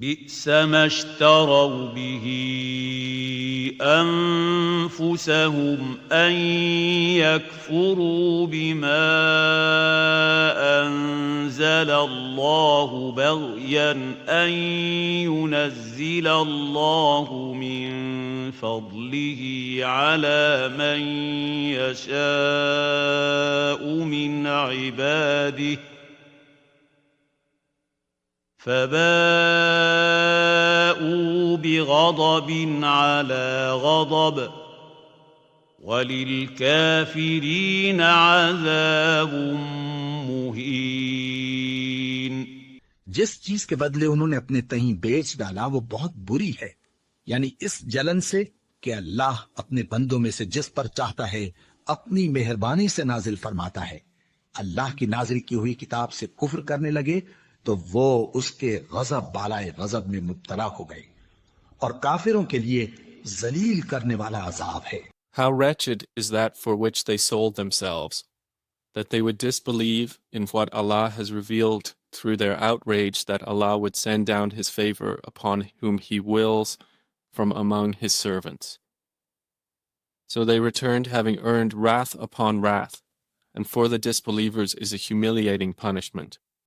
بئس ما اشتروا به أنفسهم أن يكفروا بما أنزل الله بغيا أن ينزل الله من فضله على من يشاء من عباده فباءوا بغضب على غضب وللكافرين عذاب मुहीन। जिस चीज के बदले उन्होंने अपने तहीं बेच डाला वो बहुत बुरी है, यानी इस जलन से कि अल्लाह अपने बंदों में से जिस पर चाहता है अपनी मेहरबानी से नाजिल फरमाता है। अल्लाह की नाजिल की हुई किताब से कुफ्र करने लगे तो वो उसके गजब बालाए गजब में मुब्तला हो गए और काफिरों के लिए जलील करने वाला अजाब है। How wretched is that for which they sold themselves, that they would disbelieve in what Allah has revealed through their outrage that Allah would send down His favor upon whom He wills from among His servants. So they returned having earned wrath upon wrath, and for the disbelievers is a humiliating punishment.